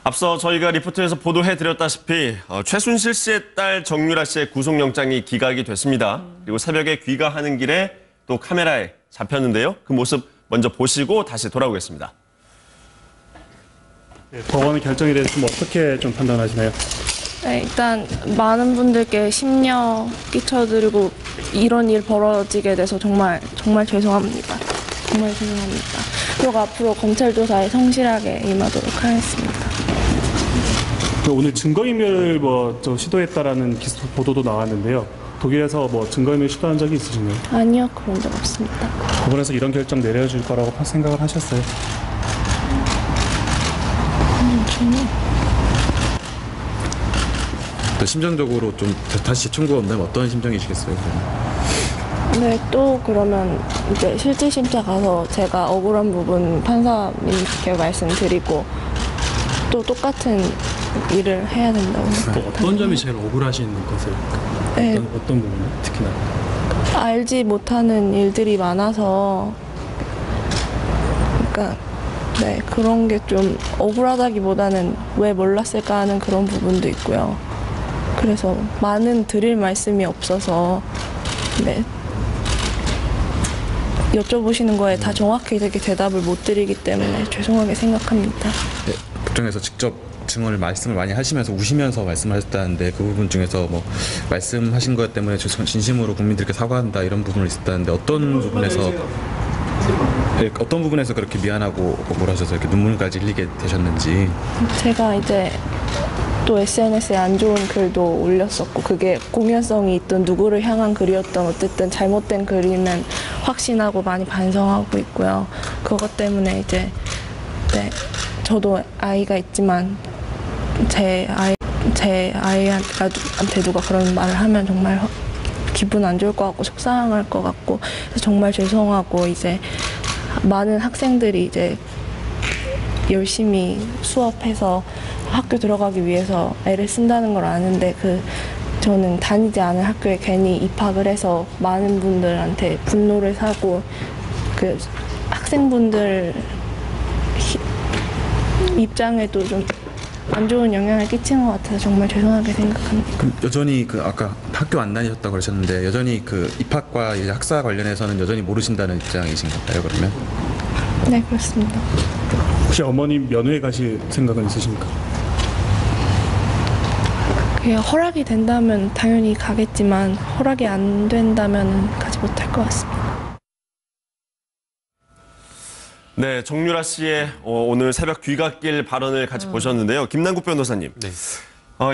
앞서 저희가 리포트에서 보도해드렸다시피 최순실 씨의 딸 정유라 씨의 구속영장이 기각이 됐습니다. 그리고 새벽에 귀가하는 길에 또 카메라에 잡혔는데요. 그 모습 먼저 보시고 다시 돌아오겠습니다. 네, 법원의 결정에 대해서 어떻게 좀 판단하시나요? 네, 일단 많은 분들께 심려 끼쳐드리고 이런 일 벌어지게 돼서 정말 죄송합니다. 정말 죄송합니다. 그리고 앞으로 검찰 조사에 성실하게 임하도록 하겠습니다. 오늘 증거인멸 시도했다라는 보도도 나왔는데요. 독일에서 증거인멸 시도한 적이 있으신가요? 아니요, 그런 적 없습니다. 법원에서 이런 결정 내려줄 거라고 생각을 하셨어요? 전혀. 또 심정적으로 좀 다시 청구가 온다면 어떤 심정이시겠어요? 네, 또 그러면 이제 실질심사 가서 제가 억울한 부분 판사님께 말씀드리고 또 똑같은 일을 해야 된다고 생각합니다. 어떤 점이 제일 억울하신 것을? 네. 어떤 부분이 특히나? 알지 못하는 일들이 많아서 그러니까 네, 그런 게 좀 억울하다기보다는 왜 몰랐을까 하는 그런 부분도 있고요. 그래서 많은 드릴 말씀이 없어서 네, 여쭤보시는 거에 다 정확히 되게 대답을 못 드리기 때문에 죄송하게 생각합니다. 네, 법정에서 직접 말씀을 많이 하시면서 우시면서 말씀하셨다는데 그 부분 중에서 말씀하신 것 때문에 진심으로 국민들께 사과한다 이런 부분을 있었다는데 어떤 부분에서 그렇게 미안하고 억울하셔서 이렇게 눈물까지 흘리게 되셨는지. 제가 이제 또 SNS에 안 좋은 글도 올렸었고 그게 공연성이 있던 누구를 향한 글이었던 어쨌든 잘못된 글이면 확신하고 많이 반성하고 있고요. 그것 때문에 이제 네, 저도 아이가 있지만 제 아이한테 누가 그런 말을 하면 정말 기분 안 좋을 것 같고 속상할 것 같고 그래서 정말 죄송하고 이제 많은 학생들이 이제 열심히 수업해서 학교 들어가기 위해서 애를 쓴다는 걸 아는데 저는 다니지 않은 학교에 괜히 입학을 해서 많은 분들한테 분노를 사고 그 학생분들 입장에도 좀 안 좋은 영향을 끼치는 것 같아서 정말 죄송하게 생각합니다. 그럼 여전히 아까 학교 안 다니셨다고 그러셨는데 여전히 입학과 이제 학사 관련해서는 여전히 모르신다는 입장이신 건가요, 그러면? 네, 그렇습니다. 혹시 어머님 면회 가실 생각은 있으십니까? 그게 허락이 된다면 당연히 가겠지만 허락이 안 된다면 가지 못할 것 같습니다. 네, 정유라 씨의 오늘 새벽 귀갓길 발언을 같이 보셨는데요. 김남국 변호사님. 네.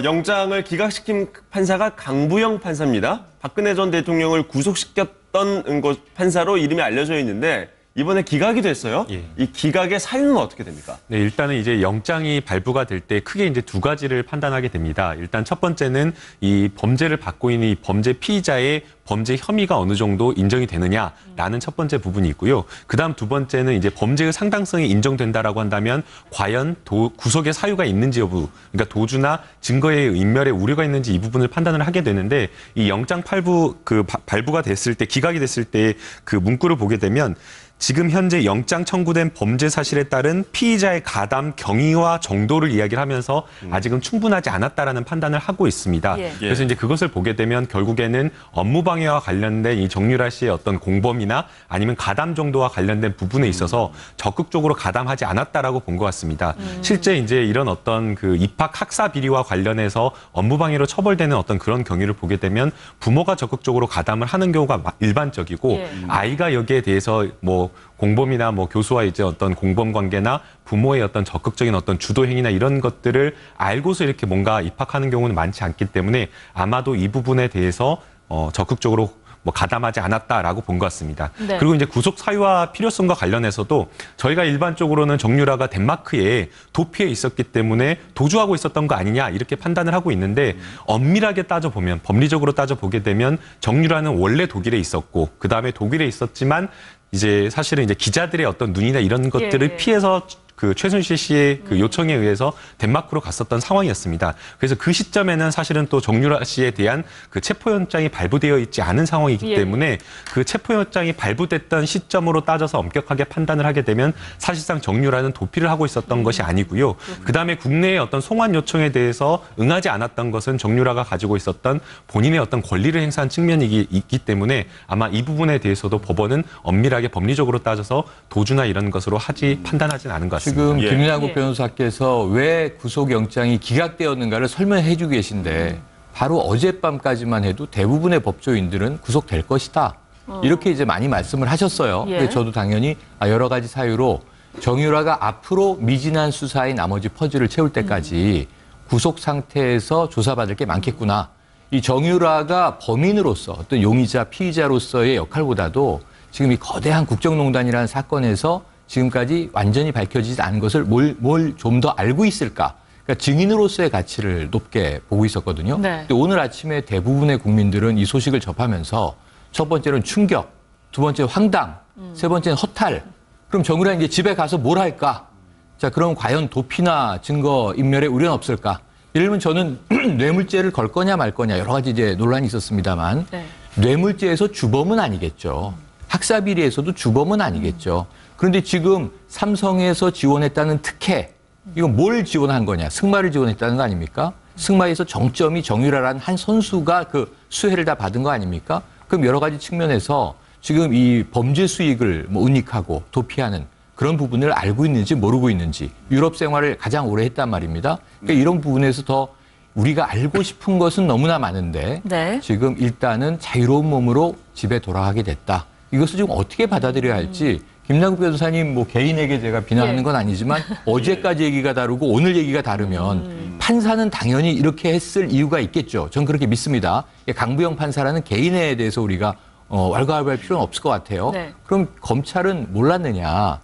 영장을 기각시킨 판사가 강부영 판사입니다. 박근혜 전 대통령을 구속시켰던 판사로 이름이 알려져 있는데 이번에 기각이 됐어요. 예. 이 기각의 사유는 어떻게 됩니까? 네, 일단은 이제 영장이 발부가 될 때 크게 이제 두 가지를 판단하게 됩니다. 일단 첫 번째는 이 범죄를 받고 있는 이 범죄 피의자의 범죄 혐의가 어느 정도 인정이 되느냐라는 첫 번째 부분이 있고요. 그다음 두 번째는 이제 범죄의 상당성이 인정된다라고 한다면 과연 구속의 사유가 있는지 여부, 그러니까 도주나 증거의 인멸의 우려가 있는지 이 부분을 판단을 하게 되는데 이 영장 발부가 됐을 때 기각이 됐을 때 그 문구를 보게 되면 지금 현재 영장 청구된 범죄 사실에 따른 피의자의 가담 경위와 정도를 이야기를 하면서 아직은 충분하지 않았다라는 판단을 하고 있습니다. 예. 그래서 이제 그것을 보게 되면 결국에는 업무방해와 관련된 이 정유라 씨의 어떤 공범이나 아니면 가담 정도와 관련된 부분에 있어서 적극적으로 가담하지 않았다라고 본 것 같습니다. 실제 이제 이런 어떤 입학 학사 비리와 관련해서 업무방해로 처벌되는 어떤 그런 경위를 보게 되면 부모가 적극적으로 가담을 하는 경우가 일반적이고 예. 아이가 여기에 대해서 공범이나 교수와 이제 어떤 공범 관계나 부모의 어떤 적극적인 어떤 주도 행위나 이런 것들을 알고서 이렇게 뭔가 입학하는 경우는 많지 않기 때문에 아마도 이 부분에 대해서 적극적으로 가담하지 않았다라고 본 것 같습니다. 네. 그리고 이제 구속 사유와 필요성과 관련해서도 저희가 일반적으로는 정유라가 덴마크에 도피해 있었기 때문에 도주하고 있었던 거 아니냐 이렇게 판단을 하고 있는데 엄밀하게 따져보면 법리적으로 따져보게 되면 정유라는 원래 독일에 있었고 그다음에 독일에 있었지만 이제 사실은 이제 기자들의 어떤 눈이나 이런 것들을 예. 피해서 그 최순실 씨의 그 요청에 의해서 덴마크로 갔었던 상황이었습니다. 그래서 그 시점에는 사실은 또 정유라 씨에 대한 그 체포영장이 발부되어 있지 않은 상황이기 때문에 그 체포영장이 발부됐던 시점으로 따져서 엄격하게 판단을 하게 되면 사실상 정유라는 도피를 하고 있었던 것이 아니고요. 그다음에 국내의 어떤 송환 요청에 대해서 응하지 않았던 것은 정유라가 가지고 있었던 본인의 어떤 권리를 행사한 측면이 있기 때문에 아마 이 부분에 대해서도 법원은 엄밀하게 법리적으로 따져서 도주나 이런 것으로 판단하지는 않은 것 같습니다. 지금 예. 김양국 변호사께서 왜 구속영장이 기각되었는가를 설명해 주고 계신데 바로 어젯밤까지만 해도 대부분의 법조인들은 구속될 것이다. 이렇게 이제 많이 말씀을 하셨어요. 예. 근데 저도 당연히 여러 가지 사유로 정유라가 앞으로 미진한 수사의 나머지 퍼즐을 채울 때까지 구속 상태에서 조사받을 게 많겠구나. 이 정유라가 범인으로서 어떤 용의자, 피의자로서의 역할보다도 지금 이 거대한 국정농단이라는 사건에서 지금까지 완전히 밝혀지지 않은 것을 뭘 좀 더 알고 있을까? 그러니까 증인으로서의 가치를 높게 보고 있었거든요. 네. 근데 오늘 아침에 대부분의 국민들은 이 소식을 접하면서 첫 번째는 충격, 두 번째는 황당, 세 번째는 허탈. 그럼 정유라 이제 집에 가서 뭘 할까? 자, 그럼 과연 도피나 증거 인멸의 우려는 없을까? 예를 들면 저는 뇌물죄를 걸 거냐 말 거냐 여러 가지 이제 논란이 있었습니다만 네. 뇌물죄에서 주범은 아니겠죠. 학사비리에서도 주범은 아니겠죠. 그런데 지금 삼성에서 지원했다는 특혜, 이건 뭘 지원한 거냐? 승마를 지원했다는 거 아닙니까? 승마에서 정점이 정유라라는 한 선수가 그 수혜를 다 받은 거 아닙니까? 그럼 여러 가지 측면에서 지금 이 범죄 수익을 뭐 은닉하고 도피하는 그런 부분을 알고 있는지 모르고 있는지 유럽 생활을 가장 오래 했단 말입니다. 그러니까 이런 부분에서 더 우리가 알고 싶은 것은 너무나 많은데 네. 지금 일단은 자유로운 몸으로 집에 돌아가게 됐다. 이것을 지금 어떻게 받아들여야 할지 김남국 변호사님 뭐 개인에게 제가 비난하는 건 아니지만 어제까지 얘기가 다르고 오늘 얘기가 다르면 판사는 당연히 이렇게 했을 이유가 있겠죠. 전 그렇게 믿습니다. 강부영 판사라는 개인에 대해서 우리가 왈가왈부할 필요는 없을 것 같아요. 네. 그럼 검찰은 몰랐느냐.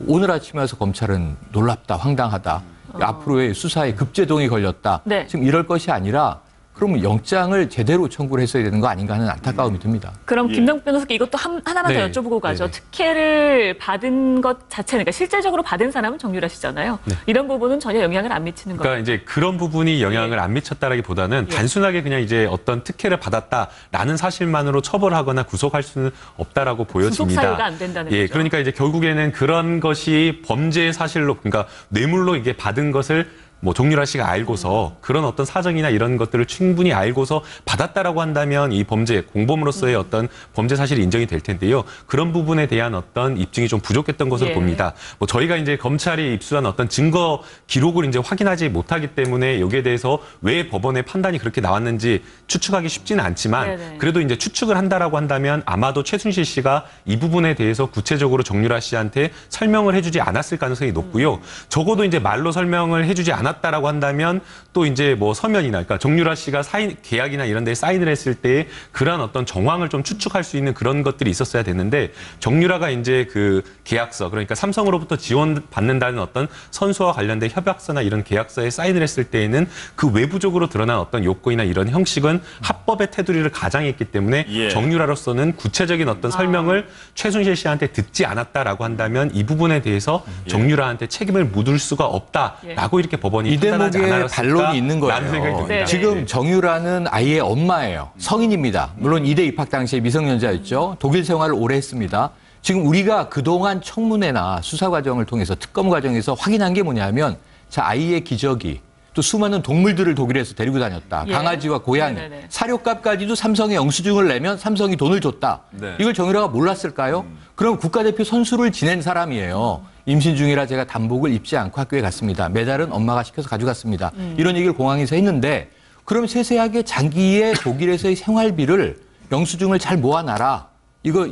오늘 아침에 와서 검찰은 놀랍다, 황당하다. 앞으로의 수사에 급제동이 걸렸다. 네. 지금 이럴 것이 아니라 그러면 영장을 제대로 청구를 했어야 되는 거 아닌가 하는 안타까움이 듭니다. 그럼 김남국 변호사께 이것도 하나만 네. 더 여쭤보고 가죠. 네네. 특혜를 받은 것 자체는, 그러니까 실제적으로 받은 사람은 정유라 씨잖아요. 이런 부분은 전혀 영향을 안 미치는 거예요. 그러니까 이제 그런 부분이 영향을 안 미쳤다라기보다는 단순하게 그냥 이제 어떤 특혜를 받았다라는 사실만으로 처벌하거나 구속할 수는 없다라고 보여집니다. 구속 사유가 안 된다는 예, 거죠. 그러니까 이제 결국에는 그런 것이 범죄 사실로, 그러니까 뇌물로 이게 받은 것을 뭐 정유라 씨가 알고서 그런 어떤 사정이나 이런 것들을 충분히 알고서 받았다라고 한다면 이 범죄 공범으로서의 어떤 범죄 사실이 인정이 될 텐데요. 그런 부분에 대한 어떤 입증이 좀 부족했던 것으로 예. 봅니다. 뭐 저희가 이제 검찰이 입수한 어떤 증거 기록을 이제 확인하지 못하기 때문에 여기에 대해서 왜 법원의 판단이 그렇게 나왔는지 추측하기 쉽지는 않지만 네네. 그래도 이제 추측을 한다라고 한다면 아마도 최순실 씨가 이 부분에 대해서 구체적으로 정유라 씨한테 설명을 해주지 않았을 가능성이 높고요. 적어도 이제 말로 설명을 해주지 않았다라고 한다면 또 이제 뭐 서면이나, 그러니까 정유라 씨가 계약이나 이런 데에 사인을 했을 때 그러한 어떤 정황을 좀 추측할 수 있는 그런 것들이 있었어야 됐는데 정유라가 이제 그 계약서, 그러니까 삼성으로부터 지원받는다는 어떤 선수와 관련된 협약서나 이런 계약서에 사인을 했을 때에는 그 외부적으로 드러난 어떤 요건이나 이런 형식은 합법의 테두리를 가장했기 때문에 예. 정유라로서는 구체적인 어떤 설명을 최순실 씨한테 듣지 않았다라고 한다면 이 부분에 대해서 정유라한테 책임을 묻을 수가 없다라고 이렇게 법원이 이 판단하지 대목에 않았을까? 반론이 있는 거예요. 라는 생각이 듭니다. 네. 지금 정유라는 아이의 엄마예요. 성인입니다. 물론 이대 입학 당시에 미성년자였죠. 독일 생활을 오래 했습니다. 지금 우리가 그동안 청문회나 수사 과정을 통해서 특검 과정에서 확인한 게 뭐냐면 자, 아이의 기저귀, 또 수많은 동물들을 독일에서 데리고 다녔다. 예. 강아지와 고양이. 네네네. 사료값까지도 삼성에 영수증을 내면 삼성이 돈을 줬다. 네. 이걸 정유라가 몰랐을까요? 그럼 국가대표 선수를 지낸 사람이에요. 임신 중이라 제가 단복을 입지 않고 학교에 갔습니다. 메달은 엄마가 시켜서 가져갔습니다. 이런 얘기를 공항에서 했는데 그럼 세세하게 자기의 독일에서의 생활비를 영수증을 잘 모아놔라. 이거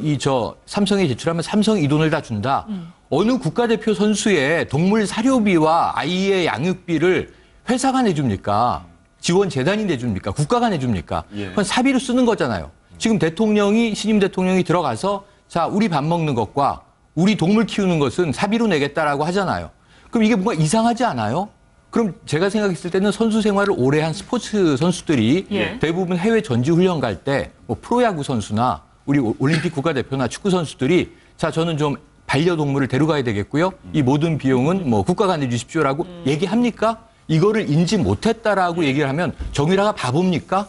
삼성에 제출하면 삼성이 이 돈을 다 준다. 어느 국가대표 선수의 동물 사료비와 아이의 양육비를 회사가 내줍니까? 지원재단이 내줍니까? 국가가 내줍니까? 예. 그건 사비로 쓰는 거잖아요. 지금 신임 대통령이 들어가서 자, 우리 밥 먹는 것과 우리 동물 키우는 것은 사비로 내겠다라고 하잖아요. 그럼 이게 뭔가 이상하지 않아요? 그럼 제가 생각했을 때는 선수 생활을 오래 한 스포츠 선수들이 예. 대부분 해외 전지훈련 갈 때 뭐 프로야구 선수나 우리 올림픽 국가대표나 축구 선수들이 자, 저는 좀 반려동물을 데려가야 되겠고요. 이 모든 비용은 뭐 국가가 내주십시오라고 얘기합니까? 이거를 인지 못했다라고 얘기를 하면 정유라가 바보입니까?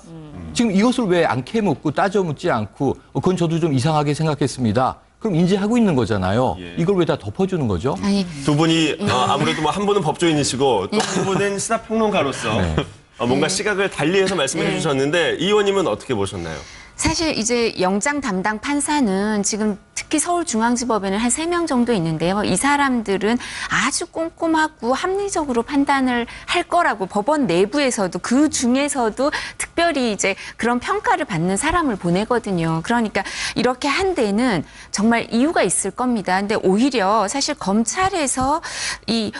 지금 이것을 왜 안 캐묻고 따져 묻지 않고 그건 저도 좀 이상하게 생각했습니다. 그럼 인지하고 있는 거잖아요. 이걸 왜 다 덮어주는 거죠? 아니, 두 분이 아무래도 뭐 한 분은 법조인이시고 또 한 분은 시사평론가로서 뭔가 시각을 달리해서 말씀을 해주셨는데 이 의원님은 어떻게 보셨나요? 사실 이제 영장 담당 판사는 지금 특히 서울중앙지법에는 한 3명 정도 있는데요. 이 사람들은 아주 꼼꼼하고 합리적으로 판단을 할 거라고 법원 내부에서도 그 중에서도 특별히 이제 그런 평가를 받는 사람을 보내거든요. 그러니까 이렇게 한 데는 정말 이유가 있을 겁니다. 근데 오히려 사실 검찰에서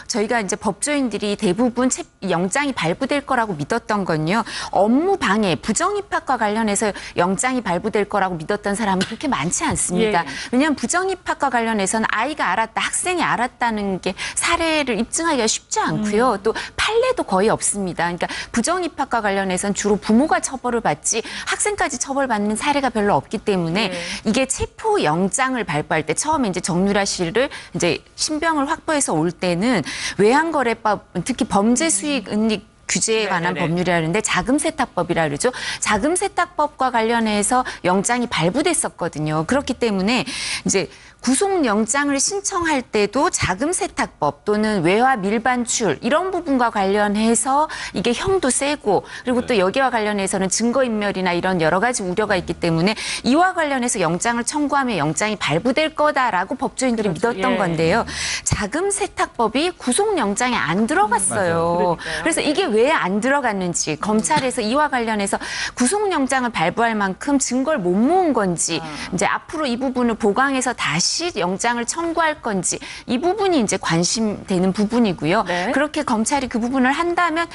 저희가 이제 법조인들이 대부분 영장이 발부될 거라고 믿었던 건요. 업무 방해, 부정입학과 관련해서 영장이 발부될 거라고 믿었던 사람은 그렇게 많지 않습니다. 예. 왜냐하면 부정입학과 관련해서는 아이가 알았다, 학생이 알았다는 게 사례를 입증하기가 쉽지 않고요. 또 판례도 거의 없습니다. 그러니까 부정입학과 관련해서는 주로 부모가 처벌을 받지 학생까지 처벌받는 사례가 별로 없기 때문에 이게 체포 영장을 발부할 때 처음에 이제 정유라 씨를 이제 신병을 확보해서 올 때는 외환거래법, 특히 범죄 수익 은닉 규제에 관한 법률이라는데 자금세탁법이라 그러죠. 자금세탁법과 관련해서 영장이 발부됐었거든요. 그렇기 때문에 이제 구속영장을 신청할 때도 자금세탁법 또는 외화 밀반출 이런 부분과 관련해서 이게 형도 세고 그리고 또 여기와 관련해서는 증거인멸이나 이런 여러 가지 우려가 있기 때문에 이와 관련해서 영장을 청구하면 영장이 발부될 거다라고 법조인들이 믿었던 건데요. 자금세탁법이 구속영장에 안 들어갔어요. 그래서 이게 왜 안 들어갔는지 검찰에서 이와 관련해서 구속영장을 발부할 만큼 증거를 못 모은 건지 이제 앞으로 이 부분을 보강해서 다시 영장을 청구할 건지 이 부분이 이제 관심되는 부분이고요. 네. 그렇게 검찰이 그 부분을 한다면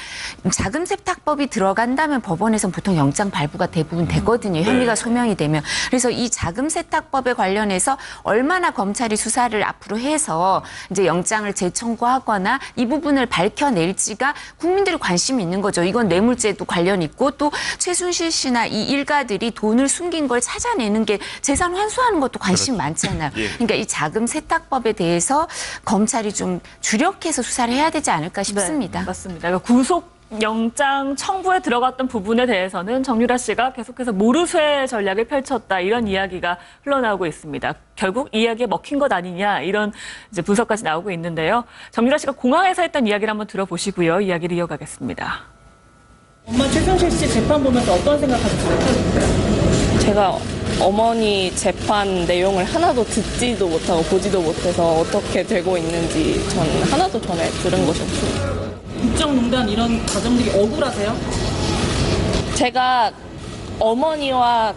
자금세탁법이 들어간다면 법원에서는 보통 영장 발부가 대부분 되거든요. 혐의가 소명이 되면. 그래서 이 자금세탁법에 관련해서 얼마나 검찰이 수사를 앞으로 해서 이제 영장을 재청구하거나 이 부분을 밝혀낼지가 국민들의 관심이 있는 거죠. 이건 뇌물죄도 관련 있고 또 최순실 씨나 이 일가들이 돈을 숨긴 걸 찾아내는 게 재산 환수하는 것도 관심 많잖아요. 그러니까 이 자금 세탁법에 대해서 검찰이 좀 주력해서 수사를 해야 되지 않을까 싶습니다. 네, 맞습니다. 그러니까 구속영장 청구에 들어갔던 부분에 대해서는 정유라 씨가 계속해서 모르쇠 전략을 펼쳤다 이런 이야기가 흘러나오고 있습니다. 결국 이야기에 먹힌 것 아니냐 이런 이제 분석까지 나오고 있는데요. 정유라 씨가 공항에서 했던 이야기를 한번 들어보시고요. 이야기를 이어가겠습니다. 엄마 최순실 씨 재판 보면서 어떤 생각하셨어요? 제가 어머니 재판 내용을 하나도 듣지도 못하고 보지도 못해서 어떻게 되고 있는지 전 하나도 전에 들은 것이 없습니다. 국정농단 이런 과정들이 억울하세요? 제가 어머니와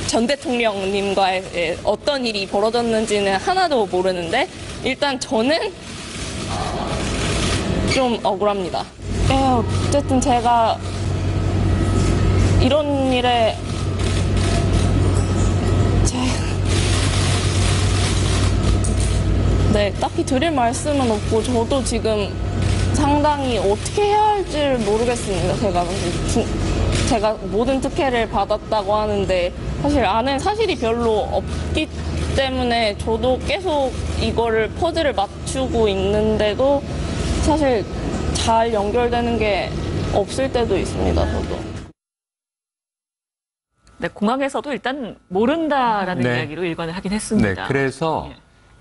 전 대통령님과의 어떤 일이 벌어졌는지는 하나도 모르는데 일단 저는 좀 억울합니다. 어쨌든 제가 이런 일에 딱히 드릴 말씀은 없고 저도 지금 상당히 어떻게 해야 할지를 모르겠습니다. 제가 모든 특혜를 받았다고 하는데 사실 아는 사실이 별로 없기 때문에 저도 계속 이거를 퍼즐을 맞추고 있는데도 사실 잘 연결되는 게 없을 때도 있습니다. 저도. 네, 공항에서도 일단 모른다라는 이야기로 일관을 하긴 했습니다. 네, 그래서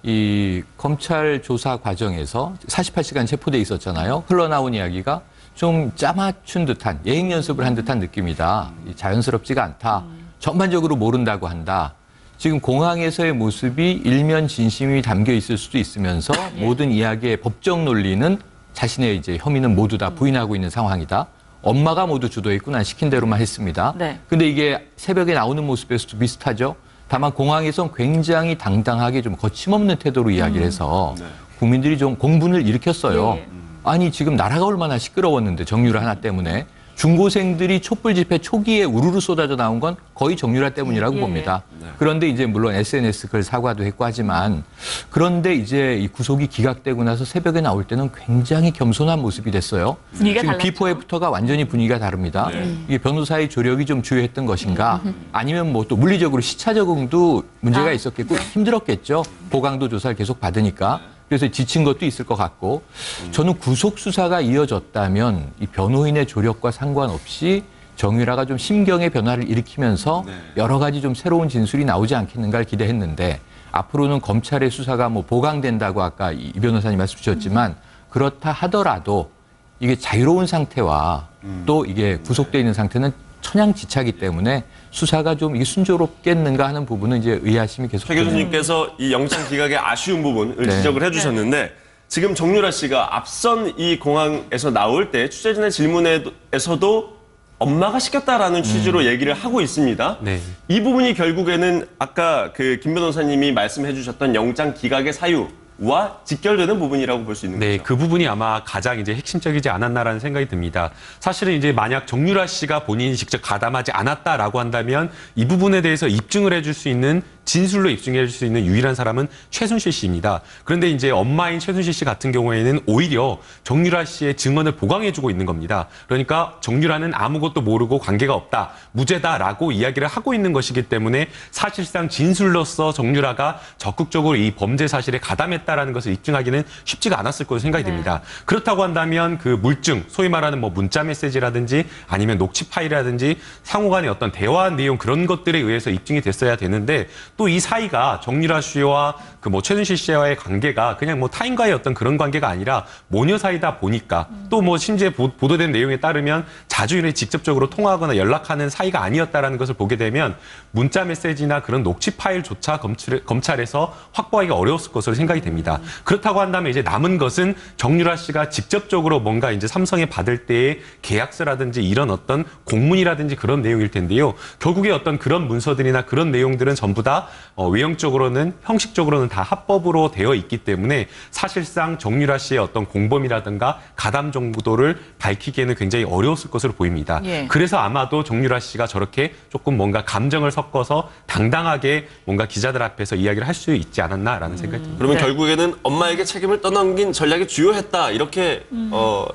이 검찰 조사 과정에서 48시간 체포돼 있었잖아요. 흘러나온 이야기가 좀 짜맞춘 듯한 예행 연습을 한 듯한 느낌이다. 자연스럽지가 않다. 전반적으로 모른다고 한다. 지금 공항에서의 모습이 일면 진심이 담겨 있을 수도 있으면서 모든 이야기의 법적 논리는 자신의 이제 혐의는 모두 다 부인하고 있는 상황이다. 엄마가 모두 주도했고 난 시킨 대로만 했습니다. 근데 이게 새벽에 나오는 모습에서도 비슷하죠. 다만 공항에선 굉장히 당당하게 좀 거침없는 태도로 이야기를 해서 국민들이 좀 공분을 일으켰어요. 아니 지금 나라가 얼마나 시끄러웠는데 정유라 하나 때문에 중고생들이 촛불 집회 초기에 우르르 쏟아져 나온 건 거의 정유라 때문이라고 봅니다. 그런데 이제 물론 SNS 그걸 사과도 했고 하지만 그런데 이제 이 구속이 기각되고 나서 새벽에 나올 때는 굉장히 겸손한 모습이 됐어요. 분위기가 지금 달랐죠. 비포 애프터가 완전히 분위기가 다릅니다. 이게 변호사의 조력이 좀 주요했던 것인가 아니면 뭐 또 물리적으로 시차 적응도 문제가 있었겠고 힘들었겠죠. 보강도 조사를 계속 받으니까. 그래서 지친 것도 있을 것 같고 저는 구속 수사가 이어졌다면 이 변호인의 조력과 상관없이 정유라가 좀 심경의 변화를 일으키면서 여러 가지 좀 새로운 진술이 나오지 않겠는가를 기대했는데 앞으로는 검찰의 수사가 뭐 보강된다고 아까 이 변호사님 말씀 주셨지만 그렇다 하더라도 이게 자유로운 상태와 또 이게 구속돼 있는 상태는 천양지차기 때문에 수사가 좀 이게 순조롭겠는가 하는 부분은 이제 의아심이 계속. 최 교수님께서 이 영장 기각의 아쉬운 부분을 네. 지적을 해주셨는데 지금 정유라 씨가 앞선 이 공항에서 나올 때 취재진의 질문에서도 엄마가 시켰다라는 취지로 얘기를 하고 있습니다. 네. 이 부분이 결국에는 아까 그 김 변호사님이 말씀해 주셨던 영장 기각의 사유와 직결되는 부분이라고 볼 수 있는 네, 거죠. 그 부분이 아마 가장 이제 핵심적이지 않았나라는 생각이 듭니다. 사실은 이제 만약 정유라 씨가 본인이 직접 가담하지 않았다라고 한다면 이 부분에 대해서 입증을 해줄 수 있는 진술로 입증해 줄 수 있는 유일한 사람은 최순실 씨입니다. 그런데 이제 엄마인 최순실 씨 같은 경우에는 오히려 정유라 씨의 증언을 보강해주고 있는 겁니다. 그러니까 정유라는 아무것도 모르고 관계가 없다, 무죄다라고 이야기를 하고 있는 것이기 때문에 사실상 진술로서 정유라가 적극적으로 이 범죄 사실에 가담했다라는 것을 입증하기는 쉽지가 않았을 것으로 생각이 됩니다. 그렇다고 한다면 그 물증, 소위 말하는 뭐 문자 메시지라든지 아니면 녹취 파일이라든지 상호간의 어떤 대화 내용 그런 것들에 의해서 입증이 됐어야 되는데 또 이 사이가 정유라 씨와 그 뭐 최순실 씨와의 관계가 그냥 뭐 타인과의 어떤 그런 관계가 아니라 모녀 사이다 보니까 또 뭐 심지어 보도된 내용에 따르면 자주 이렇게 직접적으로 통화하거나 연락하는 사이가 아니었다라는 것을 보게 되면 문자 메시지나 그런 녹취 파일조차 검찰에서 확보하기가 어려웠을 것으로 생각이 됩니다. 그렇다고 한다면 이제 남은 것은 정유라 씨가 직접적으로 뭔가 이제 삼성에 받을 때의 계약서라든지 이런 어떤 공문이라든지 그런 내용일 텐데요. 결국에 어떤 그런 문서들이나 그런 내용들은 전부 다 외형적으로는 형식적으로는 다 합법으로 되어 있기 때문에 사실상 정유라 씨의 어떤 공범이라든가 가담 정도를 밝히기에는 굉장히 어려웠을 것으로 보입니다. 예. 그래서 아마도 정유라 씨가 저렇게 조금 뭔가 감정을 섞어서 당당하게 뭔가 기자들 앞에서 이야기를 할 수 있지 않았나라는 생각이 듭니다. 그러면 결국에는 엄마에게 책임을 떠넘긴 전략이 주요했다 이렇게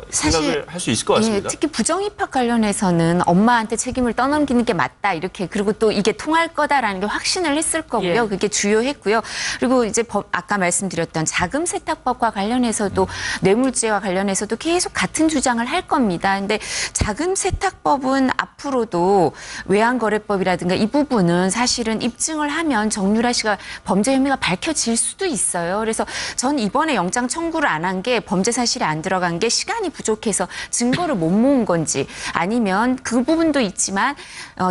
생각을 할 수 있을 것 같습니다. 예, 특히 부정입학 관련해서는 엄마한테 책임을 떠넘기는 게 맞다 이렇게 그리고 또 이게 통할 거다라는 게 확신을 했을 거고요. 예. 그게 주요했고요. 그리고 이제 아까 말씀드렸던 자금 세탁법과 관련해서도 뇌물죄와 관련해서도 계속 같은 주장을 할 겁니다. 근데 자금 세탁법은 앞으로도 외환거래법이라든가 이 부분은 사실은 입증을 하면 정유라 씨가 범죄 혐의가 밝혀질 수도 있어요. 그래서 전 이번에 영장 청구를 안 한 게 범죄 사실이 안 들어간 게 시간이 부족해서 증거를 못 모은 건지 아니면 그 부분도 있지만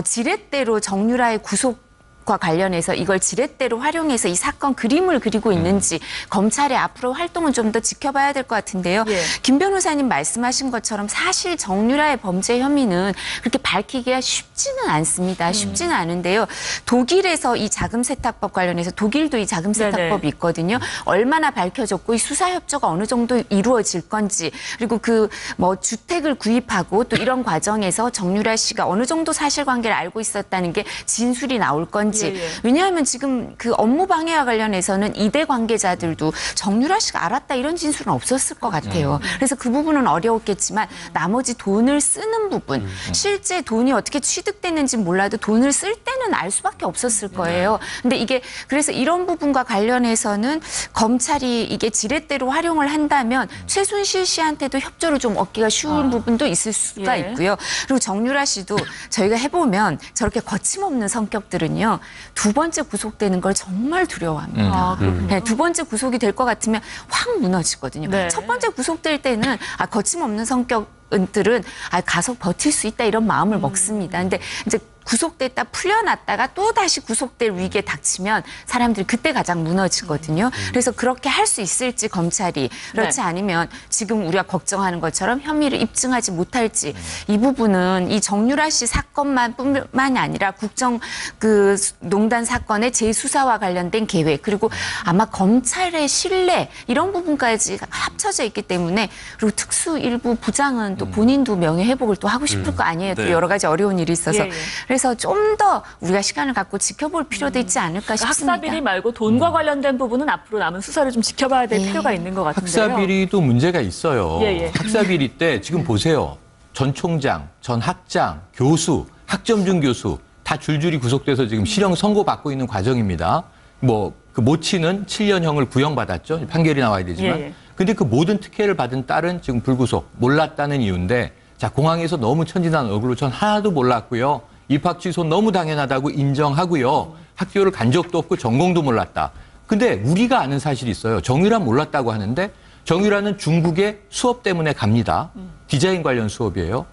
지렛대로 정유라의 구속 과 관련해서 이걸 지렛대로 활용해서 이 사건 그림을 그리고 있는지 검찰의 앞으로 활동은 좀 더 지켜봐야 될 것 같은데요. 예. 김 변호사님 말씀하신 것처럼 사실 정유라의 범죄 혐의는 그렇게 밝히기가 쉽지는 않습니다. 쉽지는 않은데요. 독일에서 이 자금 세탁법 관련해서 독일도 이 자금 세탁법이 있거든요. 얼마나 밝혀졌고 이 수사 협조가 어느 정도 이루어질 건지 그리고 그 뭐 주택을 구입하고 또 이런 과정에서 정유라 씨가 어느 정도 사실관계를 알고 있었다는 게 진술이 나올 건지 예, 예. 왜냐하면 지금 그 업무 방해와 관련해서는 이대 관계자들도 정유라 씨가 알았다 이런 진술은 없었을 것 같아요. 그래서 그 부분은 어려웠겠지만 나머지 돈을 쓰는 부분 실제 돈이 어떻게 취득됐는지 몰라도 돈을 쓸 때는 알 수밖에 없었을 거예요. 근데 이게 그래서 이런 부분과 관련해서는 검찰이 이게 지렛대로 활용을 한다면 최순실 씨한테도 협조를 좀 얻기가 쉬운 부분도 있을 수가 예. 있고요. 그리고 정유라 씨도 저희가 해보면 저렇게 거침없는 성격들은요. 두 번째 구속되는 걸 정말 두려워합니다. 아, 그렇군요. 네, 두 번째 구속이 될 것 같으면 확 무너지거든요. 네. 첫 번째 구속될 때는 거침없는 성격들은 가서 버틸 수 있다 이런 마음을 먹습니다. 근데 이제 구속됐다 풀려났다가 또 다시 구속될 위기에 닥치면 사람들이 그때 가장 무너지거든요. 그래서 그렇게 할 수 있을지 검찰이 그렇지 않으면 지금 우리가 걱정하는 것처럼 혐의를 입증하지 못할지 이 부분은 이 정유라 씨 사건만뿐만이 아니라 국정 그 농단 사건의 재수사와 관련된 계획 그리고 아마 검찰의 신뢰 이런 부분까지 합쳐져 있기 때문에 그리고 특수 일부 부장은 또 본인도 명예회복을 또 하고 싶을 거 아니에요. 또 여러 가지 어려운 일이 있어서 그래서 좀 더 우리가 시간을 갖고 지켜볼 필요도 있지 않을까 싶습니다. 학사비리 말고 돈과 관련된 부분은 앞으로 남은 수사를 좀 지켜봐야 될 필요가 있는 것 같은데요. 학사비리도 문제가 있어요. 예. 학사비리 때 지금 보세요. 전 총장, 전 학장, 교수, 학점중 교수 다 줄줄이 구속돼서 지금 실형 선고받고 있는 과정입니다. 뭐 그 모치는 7년형을 구형받았죠. 판결이 나와야 되지만. 근데 그 모든 특혜를 받은 딸은 지금 불구속, 몰랐다는 이유인데 자, 공항에서 너무 천진한 얼굴로 전 하나도 몰랐고요. 입학 취소 너무 당연하다고 인정하고요. 학교를 간 적도 없고 전공도 몰랐다. 근데 우리가 아는 사실이 있어요. 정유라 몰랐다고 하는데 정유라는 중국에 수업 때문에 갑니다. 디자인 관련 수업이에요.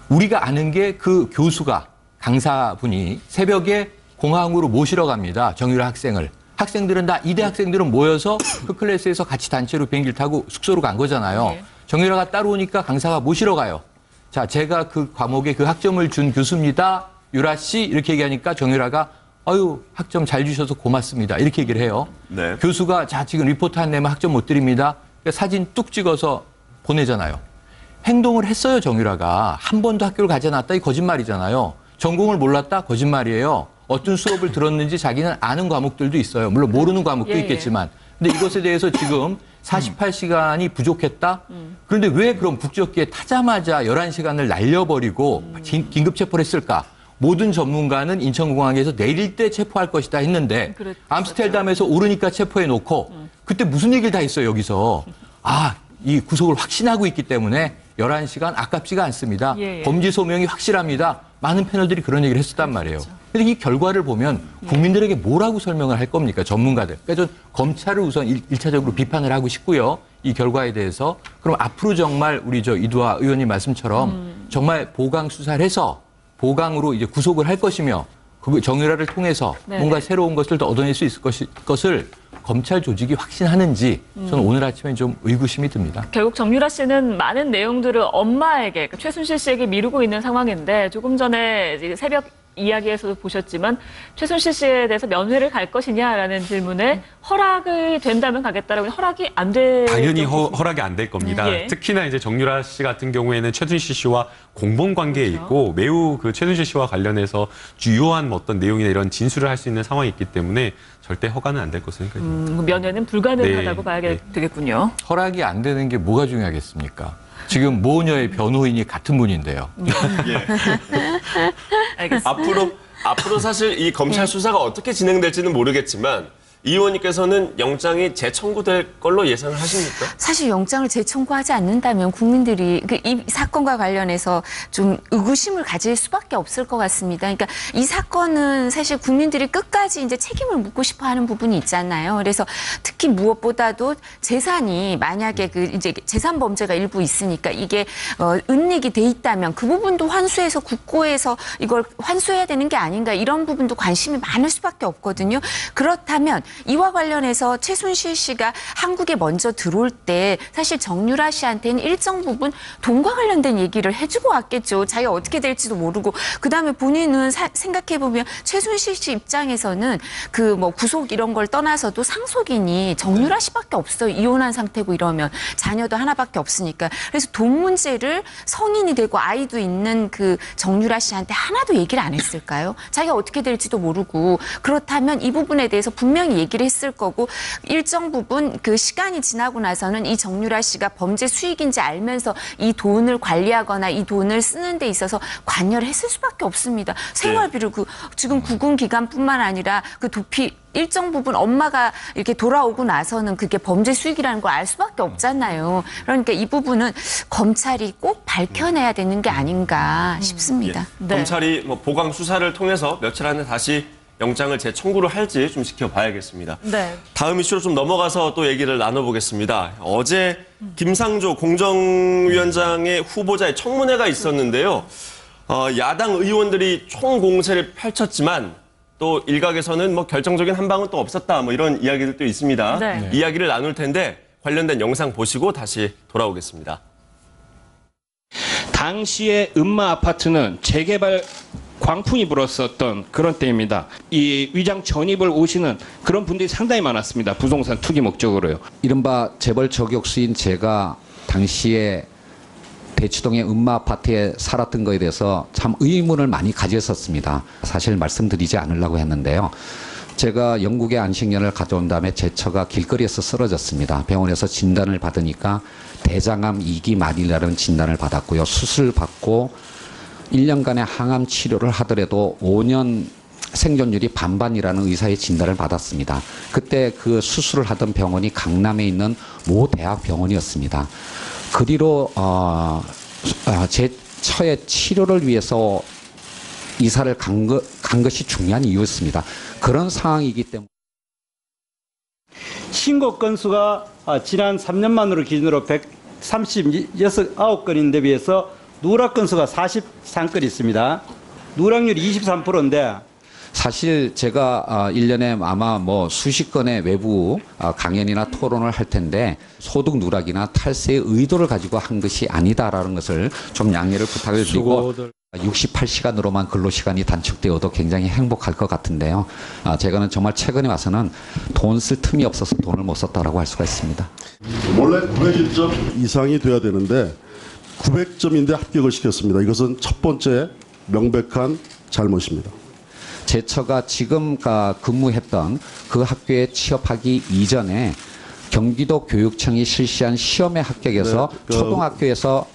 우리가 아는 게 그 교수가 강사분이 새벽에 공항으로 모시러 갑니다. 정유라 학생을. 학생들은 다 이대 학생들은 모여서 그 클래스에서 같이 단체로 비행기를 타고 숙소로 간 거잖아요. 정유라가 따라오니까 강사가 모시러 가요. 자, 제가 그 과목에 그 학점을 준 교수입니다. 유라 씨 이렇게 얘기하니까 정유라가 아유 학점 잘 주셔서 고맙습니다. 이렇게 얘기를 해요. 네. 교수가 자 지금 리포트 안 내면 학점 못 드립니다. 그러니까 사진 뚝 찍어서 보내잖아요. 행동을 했어요. 정유라가. 한 번도 학교를 가지 않았다. 이 거짓말이잖아요. 전공을 몰랐다. 거짓말이에요. 어떤 수업을 들었는지 자기는 아는 과목들도 있어요. 물론 모르는 과목도 있겠지만. 근데 이것에 대해서 지금 48시간이 부족했다? 그런데 왜 그럼 국적기에 타자마자 11시간을 날려버리고 긴급 체포를 했을까? 모든 전문가는 인천공항에서 내릴 때 체포할 것이다 했는데 암스테르담에서 오르니까 체포해놓고 그때 무슨 얘기를 다 했어요, 여기서. 아, 이 구속을 확신하고 있기 때문에 11시간 아깝지가 않습니다. 범죄 소명이 확실합니다. 많은 패널들이 그런 얘기를 했었단 말이에요. 근데 이 결과를 보면 국민들에게 뭐라고 설명을 할 겁니까? 전문가들. 그러니까 전 검찰을 우선 1차적으로 비판을 하고 싶고요. 이 결과에 대해서. 그럼 앞으로 정말 우리 이두아 의원님 말씀처럼 정말 보강 수사를 해서 보강으로 이제 구속을 할 것이며 그 정유라를 통해서 뭔가 새로운 것을 더 얻어낼 수 있을 것을 검찰 조직이 확신하는지 저는 오늘 아침에 좀 의구심이 듭니다. 결국 정유라 씨는 많은 내용들을 엄마에게, 최순실 씨에게 미루고 있는 상황인데 조금 전에 이제 새벽 이야기에서도 보셨지만 최순실 씨에 대해서 면회를 갈 것이냐라는 질문에 허락이 된다면 가겠다라고 허락이 안 될 당연히 허락이 안 될 겁니다. 특히나 이제 정유라 씨 같은 경우에는 최순실 씨와 공범 관계에 있고 매우 그 최순실 씨와 관련해서 주요한 어떤 내용이나 이런 진술을 할 수 있는 상황이 있기 때문에 절대 허가는 안 될 것으로 생각합니다. 면회는 불가능하다고 봐야 되겠군요. 허락이 안 되는 게 뭐가 중요하겠습니까? 지금 모녀의 변호인이 같은 분인데요. 알겠습니다. 앞으로 사실 이 검찰 수사가 어떻게 진행될지는 모르겠지만 이 의원님께서는 영장이 재청구될 걸로 예상을 하십니까? 사실 영장을 재청구하지 않는다면 국민들이 이 사건과 관련해서 좀 의구심을 가질 수밖에 없을 것 같습니다. 그러니까 이 사건은 사실 국민들이 끝까지 이제 책임을 묻고 싶어 하는 부분이 있잖아요. 그래서 특히 무엇보다도 재산이 만약에 이제 재산 범죄가 일부 있으니까 이게 은닉이 돼 있다면 그 부분도 환수해서 국고에서 이걸 환수해야 되는 게 아닌가 이런 부분도 관심이 많을 수밖에 없거든요. 그렇다면 이와 관련해서 최순실 씨가 한국에 먼저 들어올 때 사실 정유라 씨한테는 일정 부분 돈과 관련된 얘기를 해주고 왔겠죠. 자기가 어떻게 될지도 모르고. 그다음에 본인은 생각해보면 최순실 씨 입장에서는 구속 이런 걸 떠나서도 상속인이 정유라 씨밖에 없어요. 이혼한 상태고 이러면 자녀도 하나밖에 없으니까. 그래서 돈 문제를 성인이 되고 아이도 있는 그 정유라 씨한테 하나도 얘기를 안 했을까요? 자기가 어떻게 될지도 모르고. 그렇다면 이 부분에 대해서 분명히 얘기를 했을 거고 일정 부분 그 시간이 지나고 나서는 이 정유라 씨가 범죄 수익인지 알면서 이 돈을 관리하거나 이 돈을 쓰는 데 있어서 관여를 했을 수밖에 없습니다. 생활비를 지금 구금 기간뿐만 아니라 그 도피 일정 부분 엄마가 이렇게 돌아오고 나서는 그게 범죄 수익이라는 걸 알 수밖에 없잖아요. 그러니까 이 부분은 검찰이 꼭 밝혀내야 되는 게 아닌가 싶습니다. 검찰이 보강 수사를 통해서 며칠 안에 다시 영장을 재청구를 할지 좀 지켜봐야겠습니다. 다음 이슈로 좀 넘어가서 또 얘기를 나눠보겠습니다. 어제 김상조 공정위원장의 후보자의 청문회가 있었는데요. 야당 의원들이 총공세를 펼쳤지만 또 일각에서는 뭐 결정적인 한 방은 또 없었다 뭐 이런 이야기들도 있습니다. 네. 이야기를 나눌 텐데 관련된 영상 보시고 다시 돌아오겠습니다. 당시의 음마 아파트는 재개발 광풍이 불었었던 그런 때입니다. 이 위장 전입을 오시는 그런 분들이 상당히 많았습니다. 부동산 투기 목적으로요. 이른바 재벌 저격수인 제가 당시에 대치동의 음마 아파트에 살았던 거에 대해서 참 의문을 많이 가졌었습니다. 사실 말씀드리지 않으려고 했는데요. 제가 영국의 안식년을 가져온 다음에 제 처가 길거리에서 쓰러졌습니다. 병원에서 진단을 받으니까 대장암 2기 말이라는 진단을 받았고요. 수술 받고 1년간의 항암 치료를 하더라도 5년 생존율이 반반이라는 의사의 진단을 받았습니다. 그때 그 수술을 하던 병원이 강남에 있는 모 대학병원이었습니다. 그 뒤로 제 처의 치료를 위해서 이사를 간 것이 중요한 이유였습니다. 그런 상황이기 때문에 신고 건수가 지난 3년만으로 기준으로 139건인데 비해서 누락 건수가 43건 있습니다. 누락률이 23%인데 사실 제가 1년에 아마 뭐 수십 건의 외부 강연이나 토론을 할 텐데 소득 누락이나 탈세의 의도를 가지고 한 것이 아니다라는 것을 좀 양해를 부탁을 드리고 68시간으로만 근로시간이 단축되어도 굉장히 행복할 것 같은데요. 제가는 정말 최근에 와서는 돈 쓸 틈이 없어서 돈을 못 썼다라고 할 수가 있습니다. 원래 901점 이상이 돼야 되는데 900점인데 합격을 시켰습니다. 이것은 첫 번째 명백한 잘못입니다. 제 처가 지금 근무했던 그 학교에 취업하기 이전에 경기도 교육청이 실시한 시험에 합격해서 초등학교에서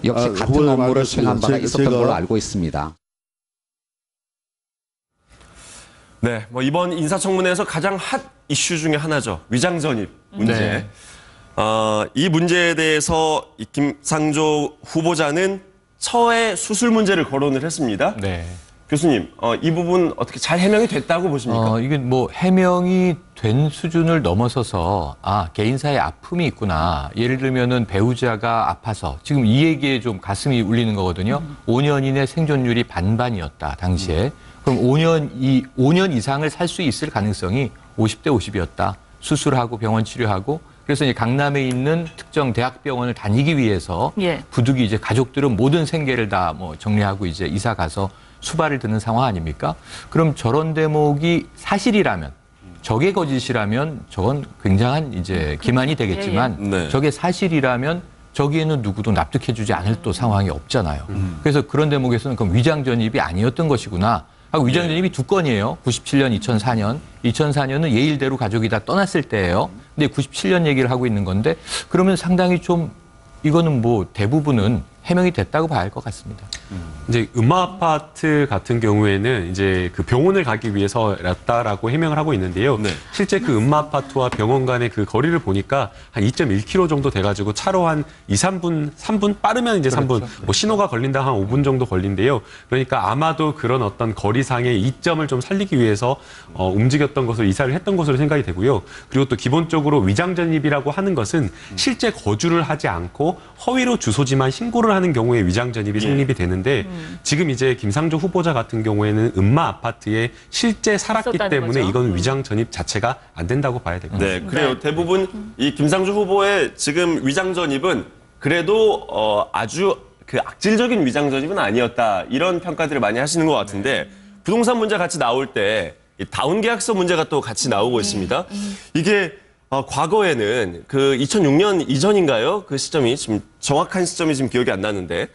역시 같은 업무를 수행한 바가 있었던 걸로 알고 있습니다. 네, 뭐 이번 인사청문회에서 가장 핫 이슈 중에 하나죠. 위장전입 문제. 네. 이 문제에 대해서 이 김상조 후보자는 처의 수술 문제를 거론을 했습니다. 네. 교수님, 이 부분 어떻게 잘 해명이 됐다고 보십니까? 이게 뭐 해명이 된 수준을 넘어서서 개인사의 아픔이 있구나. 예를 들면은 배우자가 아파서 지금 이 얘기에 좀 가슴이 울리는 거거든요. 5년 이내 생존율이 반반이었다 당시에. 그럼 5년 이상을 살 수 있을 가능성이 50대 50이었다. 수술하고 병원 치료하고. 그래서 이제 강남에 있는 특정 대학병원을 다니기 위해서 부득이 이제 가족들은 모든 생계를 다 뭐 정리하고 이제 이사 가서 수발을 드는 상황 아닙니까? 그럼 저런 대목이 사실이라면, 저게 거짓이라면 저건 굉장한 이제 기만이 되겠지만 네. 저게 사실이라면 저기에는 누구도 납득해주지 않을 또 상황이 없잖아요. 그래서 그런 대목에서는 그럼 위장전입이 아니었던 것이구나. 하고 위장전입이 두 건이에요. 97년, 2004년. 2004년은 예일대로 가족이 다 떠났을 때예요. 근데 97년 얘기를 하고 있는 건데 그러면 상당히 좀 이거는 뭐 대부분은 해명이 됐다고 봐야 할 것 같습니다. 이제 음마 아파트 같은 경우에는 이제 그 병원을 가기 위해서였다라고 해명을 하고 있는데요. 네. 실제 그 음마 아파트와 병원 간의 그 거리를 보니까 한 2.1km 정도 돼가지고 차로 한 3분 빠르면 이제 3분, 뭐 신호가 걸린다 한 5분 정도 걸린대요. 그러니까 아마도 그런 어떤 거리상의 이점을 좀 살리기 위해서 움직였던 것으로 이사를 했던 것으로 생각이 되고요. 그리고 또 기본적으로 위장전입이라고 하는 것은 실제 거주를 하지 않고 허위로 주소지만 신고를 하는 경우에 위장전입이 성립이 되는데 지금 이제 김상조 후보자 같은 경우에는 음마 아파트에 실제 살았기 때문에 거죠. 이건 위장전입 자체가 안 된다고 봐야 될 것 같습니다. 네, 그래요. 대부분 이 김상조 후보의 지금 위장전입은 그래도 아주 그 악질적인 위장전입은 아니었다. 이런 평가들을 많이 하시는 것 같은데 부동산 문제 같이 나올 때 이 다운 계약서 문제가 또 같이 나오고 있습니다. 이게 과거에는 그 2006년 이전인가요? 그 시점이 지금 정확한 시점이 지금 기억이 안 나는데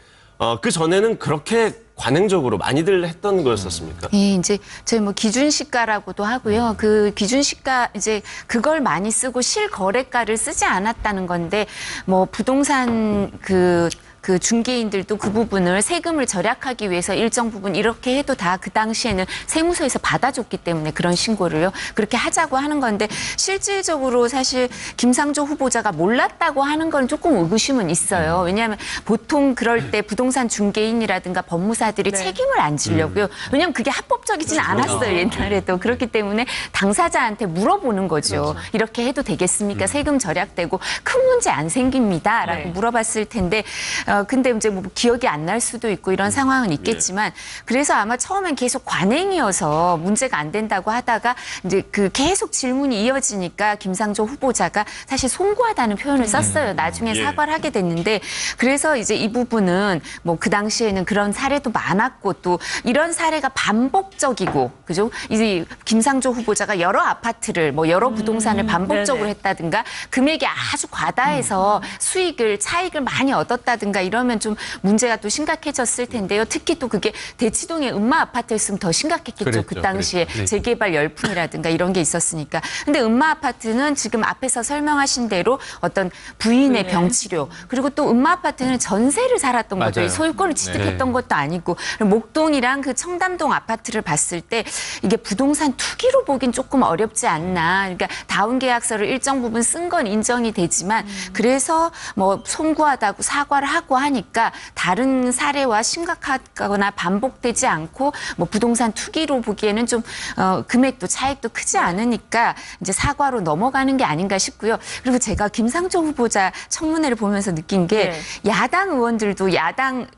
그 전에는 그렇게 관행적으로 많이들 했던 거였었습니까? 예, 이제 저희 뭐 기준시가라고도 하고요. 그 기준시가 이제 그걸 많이 쓰고 실거래가를 쓰지 않았다는 건데 뭐 부동산 그 중개인들도 그 부분을 세금을 절약하기 위해서 일정 부분 이렇게 해도 다 그 당시에는 세무서에서 받아줬기 때문에 그런 신고를요. 그렇게 하자고 하는 건데 실질적으로 사실 김상조 후보자가 몰랐다고 하는 건 조금 의구심은 있어요. 왜냐하면 보통 그럴 때 부동산 중개인이라든가 법무사들이 책임을 안 지려고요. 왜냐하면 그게 합법적이진 않았어요. 옛날에도. 그렇기 때문에 당사자한테 물어보는 거죠. 이렇게 해도 되겠습니까? 세금 절약되고 큰 문제 안 생깁니다. 라고 물어봤을 텐데 근데 이제 뭐 기억이 안 날 수도 있고 이런 상황은 있겠지만 그래서 아마 처음엔 계속 관행이어서 문제가 안 된다고 하다가 이제 그 계속 질문이 이어지니까 김상조 후보자가 사실 송구하다는 표현을 썼어요. 나중에 사과를 하게 됐는데 그래서 이제 이 부분은 뭐 그 당시에는 그런 사례도 많았고 또 이런 사례가 반복적이고 그죠? 이제 김상조 후보자가 여러 아파트를 뭐 여러 부동산을 반복적으로 했다든가 금액이 아주 과다해서 수익을 차익을 많이 얻었다든가 이러면 좀 문제가 또 심각해졌을 텐데요. 특히 또 그게 대치동의 음마 아파트였으면 더 심각했겠죠. 그랬죠, 그 당시에 그랬죠. 네. 재개발 열풍이라든가 이런 게 있었으니까. 근데 음마 아파트는 지금 앞에서 설명하신 대로 어떤 부인의 병치료 그리고 또 음마 아파트는 전세를 살았던 거죠. 맞아요. 소유권을 취득했던 네. 것도 아니고 목동이랑 그 청담동 아파트를 봤을 때 이게 부동산 투기로 보긴 조금 어렵지 않나. 그러니까 다운 계약서를 일정 부분 쓴 건 인정이 되지만 그래서 뭐 송구하다고 사과를 하고 하니까 다른 사례와 심각하거나 반복되지 않고 뭐 부동산 투기로 보기에는 좀 금액도 차익도 크지 않으니까 이제 사과로 넘어가는 게 아닌가 싶고요. 그리고 제가 김상조 후보자 청문회를 보면서 느낀 게 야당 의원들도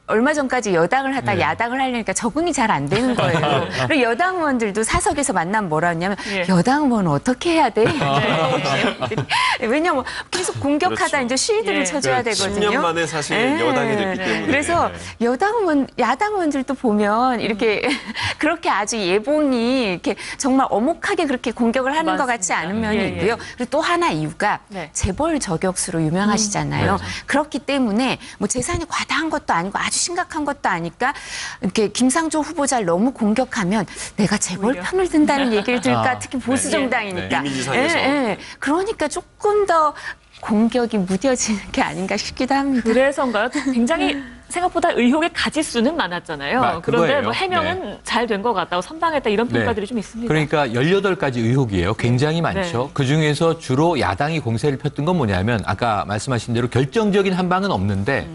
얼마 전까지 여당을 하다 야당을 하려니까 적응이 잘 안 되는 거예요. 그리고 여당 의원들도 사석에서 만나면 뭐라 하냐면 여당 의원은 어떻게 해야 돼? 왜냐면 계속 공격하다 이제 쉴드를 쳐줘야 되거든요. 10년 만에 사실 여당이 됐기 때문에. 그래서 야당 의원들도 보면 이렇게 그렇게 아주 예봉이 이렇게 정말 어목하게 그렇게 공격을 하는 것 같지 않은 면이 있고요. 그리고 또 하나 이유가 재벌 저격수로 유명하시잖아요. 그렇기 때문에 뭐 재산이 과다한 것도 아니고 아주 심각한 것도 아니까 이렇게 김상조 후보자를 너무 공격하면 내가 재벌 편을 든다는 얘기를 들을까 특히 보수 정당이니까. 그러니까 조금 더 공격이 무뎌지는 게 아닌가 싶기도 합니다. 그래서인가요? 굉장히 생각보다 의혹의 가지수는 많았잖아요. 그런데 그거예요. 뭐 해명은 잘 된 것 같다고 선방했다 이런 평가들이 좀 있습니다. 그러니까 18가지 의혹이에요. 굉장히 많죠. 그중에서 주로 야당이 공세를 폈던 건 뭐냐면 아까 말씀하신 대로 결정적인 한 방은 없는데